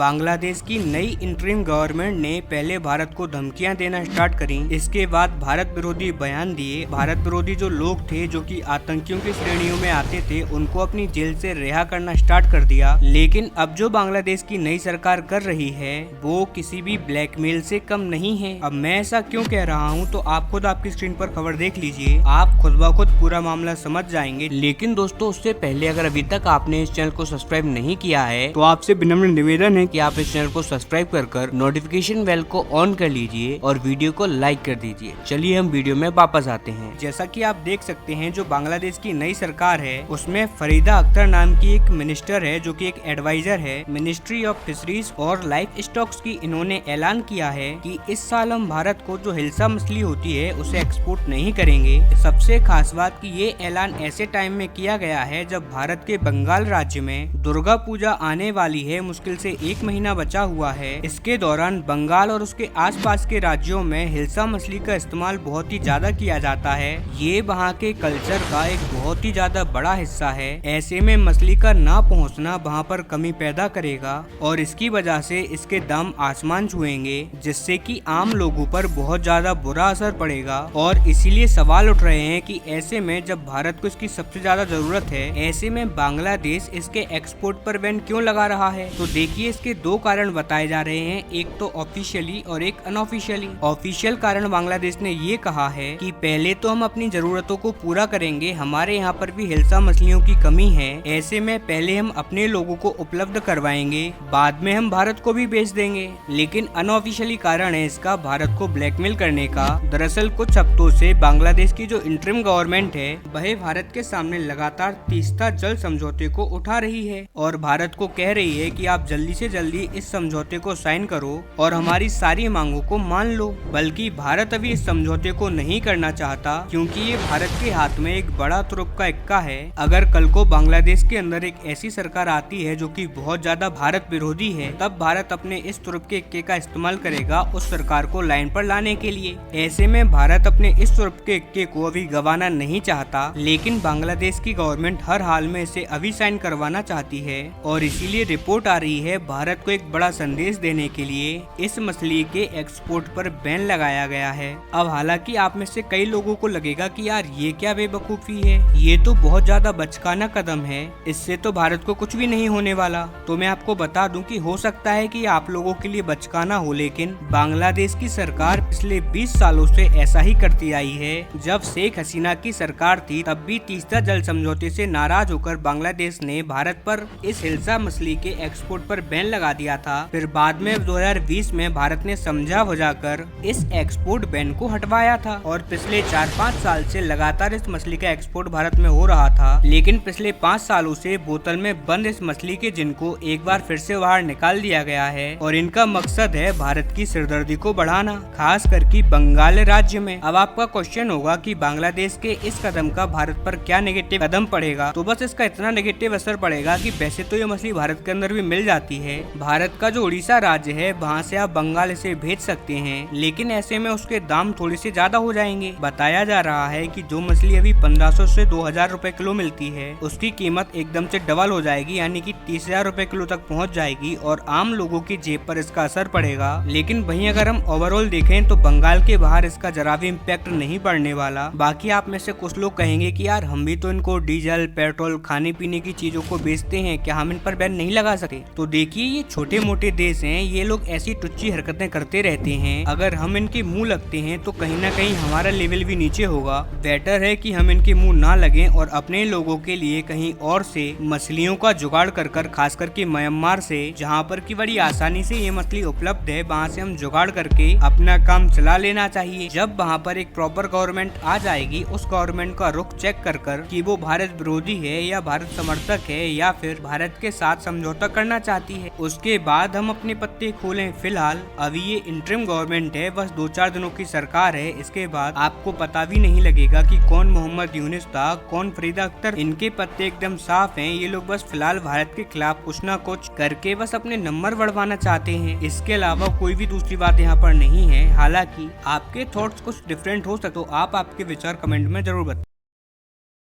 बांग्लादेश की नई interim government ने पहले भारत को धमकियां देना स्टार्ट करी। इसके बाद भारत विरोधी बयान दिए। भारत विरोधी जो लोग थे जो कि आतंकियों की श्रेणियों में आते थे उनको अपनी जेल से रिहा करना स्टार्ट कर दिया। लेकिन अब जो बांग्लादेश की नई सरकार कर रही है वो किसी भी ब्लैकमेल से कम नहीं है। अब मैं ऐसा क्यों कह रहा हूँ तो आप खुद आपकी स्क्रीन पर खबर देख लीजिए, आप खुद ब खुद पूरा मामला समझ जाएंगे। लेकिन दोस्तों उससे पहले अगर अभी तक आपने इस चैनल को सब्सक्राइब नहीं किया है तो आपसे विनम्र निवेदन है कि आप इस चैनल को सब्सक्राइब कर नोटिफिकेशन बेल को ऑन कर लीजिए और वीडियो को लाइक कर दीजिए। चलिए हम वीडियो में वापस आते हैं। जैसा कि आप देख सकते हैं जो बांग्लादेश की नई सरकार है उसमें फरीदा अख्तर नाम की एक मिनिस्टर है जो कि एक एडवाइजर है मिनिस्ट्री ऑफ फिशरीज और लाइफ स्टॉक्स की। इन्होंने ऐलान किया है कि इस साल हम भारत को जो हिल्सा मछली होती है उसे एक्सपोर्ट नहीं करेंगे। सबसे खास बात कि ये ऐलान ऐसे टाइम में किया गया है जब भारत के बंगाल राज्य में दुर्गा पूजा आने वाली है। मुश्किल से एक महीना बचा हुआ है। इसके दौरान बंगाल और उसके आसपास के राज्यों में हिल्सा मछली का इस्तेमाल बहुत ही ज्यादा किया जाता है। ये वहाँ के कल्चर का एक बहुत ही ज्यादा बड़ा हिस्सा है। ऐसे में मछली का ना पहुँचना वहाँ पर कमी पैदा करेगा और इसकी वजह से इसके दाम आसमान छुएंगे, जिससे कि आम लोगों पर बहुत ज्यादा बुरा असर पड़ेगा। और इसीलिए सवाल उठ रहे हैं कि ऐसे में जब भारत को इसकी सबसे ज्यादा जरूरत है, ऐसे में बांग्लादेश इसके एक्सपोर्ट पर बैन क्यों लगा रहा है। तो देखिए इसके दो कारण बताए जा रहे हैं, एक तो ऑफिशियली और एक अनऑफिशियली। ऑफिशियल कारण बांग्लादेश ने ये कहा है कि पहले तो हम अपनी जरूरतों को पूरा करेंगे, हमारे यहाँ पर भी हिल्सा मछलियों की कमी है। ऐसे में पहले हम अपने लोगों को उपलब्ध करवाएंगे, बाद में हम भारत को भी बेच देंगे। लेकिन अनऑफिशियली कारण है इसका भारत को ब्लैकमेल करने का। दरअसल कुछ हफ्तों से बांग्लादेश की जो इंटरिम गवर्नमेंट है वह भारत के सामने लगातार तीस्ता जल समझौते को उठा रही है और भारत को कह रही है कि आप जल्दी से जल्दी इस समझौते को साइन करो और हमारी सारी मांगों को मान लो। बल्कि भारत अभी इस समझौते को नहीं करना चाहता क्योंकि ये भारत के हाथ में एक बड़ा तुरुप का इक्का है। अगर कल को बांग्लादेश के अंदर एक ऐसी सरकार आती है जो कि बहुत ज्यादा भारत विरोधी है, तब भारत अपने इस तुरुप के इक्के का इस्तेमाल करेगा उस सरकार को लाइन पर लाने के लिए। ऐसे में भारत अपने इस तुरुप के इक्के को अभी गंवाना नहीं चाहता, लेकिन बांग्लादेश की गवर्नमेंट हर हाल में इसे अभी साइन करवाना चाहती है। और इसीलिए रिपोर्ट आ रही है भारत को एक बड़ा संदेश देने के लिए इस मछली के एक्सपोर्ट पर बैन लगाया गया है। अब हालांकि आप में से कई लोगों को लगेगा कि यार ये क्या बेवकूफी है, ये तो बहुत ज्यादा बचकाना कदम है, इससे तो भारत को कुछ भी नहीं होने वाला। तो मैं आपको बता दूं कि हो सकता है कि आप लोगों के लिए बचकाना हो, लेकिन बांग्लादेश की सरकार पिछले 20 सालों से ऐसा ही करती आई है। जब शेख हसीना की सरकार थी तब भी तीस्ता जल समझौते से नाराज होकर बांग्लादेश ने भारत पर इस हिल्सा मछली के एक्सपोर्ट पर बैन लगा दिया था। फिर बाद में 2020 में भारत ने समझा बुझाकर इस एक्सपोर्ट बैन को हटवाया था और पिछले 4-5 साल से लगातार इस मछली का एक्सपोर्ट भारत में हो रहा था। लेकिन पिछले 5 सालों से बोतल में बंद इस मछली के जिनको एक बार फिर से बाहर निकाल दिया गया है और इनका मकसद है भारत की सिरदर्दी को बढ़ाना, खास करके बंगाल राज्य में। अब आपका क्वेश्चन होगा कि बांग्लादेश के इस कदम का भारत पर क्या नेगेटिव कदम पड़ेगा। तो बस इसका इतना नेगेटिव असर पड़ेगा कि वैसे तो ये मछली भारत के अंदर भी मिल जाती है। भारत का जो उड़ीसा राज्य है वहाँ से आप बंगाल इसे भेज सकते हैं, लेकिन ऐसे में उसके दाम थोड़े से ज्यादा हो जाएंगे। बताया जा रहा है कि जो मछली अभी 1500 से 2000 रुपए किलो मिलती है उसकी कीमत एकदम से डबल हो जाएगी, यानी कि 30,000 रुपए किलो तक पहुँच जाएगी और आम लोगों की जेब पर इसका असर पड़ेगा। लेकिन वहीं अगर हम ओवरऑल देखें तो बंगाल के बाहर इसका जरा भी इम्पैक्ट नहीं पड़ने वाला। बाकी आप में से कुछ लोग कहेंगे कि यार हम भी तो इनको डीजल पेट्रोल खाने पीने की चीजों को बेचते हैं, क्या हम इन पर बैन नहीं लगा सकते। तो देखिए ये छोटे मोटे देश हैं, ये लोग ऐसी टुच्ची हरकतें करते रहते हैं। अगर हम इनके मुंह लगते हैं तो कहीं ना कहीं हमारा लेवल भी नीचे होगा। बेटर है कि हम इनके मुंह ना लगें और अपने लोगों के लिए कहीं और से मछलियों का जुगाड़ कर खास करके म्यांमार से, जहाँ पर की बड़ी आसानी से ये मछली उपलब्ध है, वहाँ से हम जुगाड़ करके अपना काम चला लेना चाहिए। जब वहाँ पर एक प्रॉपर गवर्नमेंट आ जाएगी उस गवर्नमेंट का रुख चेक कर कि वो भारत विरोधी है या भारत समर्थक है या फिर भारत के साथ समझौता करना चाहती है, उसके बाद हम अपने पत्ते खोलें। फिलहाल अभी ये इंटरिम गवर्नमेंट है, बस 2-4 दिनों की सरकार है। इसके बाद आपको पता भी नहीं लगेगा कि कौन मोहम्मद यूनिस था, कौन फरीदा अख्तर। इनके पत्ते एकदम साफ हैं। ये लोग बस फिलहाल भारत के खिलाफ कुछ ना कुछ करके बस अपने नंबर बढ़वाना चाहते हैं। इसके अलावा कोई भी दूसरी बात यहाँ पर नहीं है। हालांकि आपके थॉट्स कुछ डिफरेंट हो सकते, तो आप आपके विचार कमेंट में जरूर बताएं।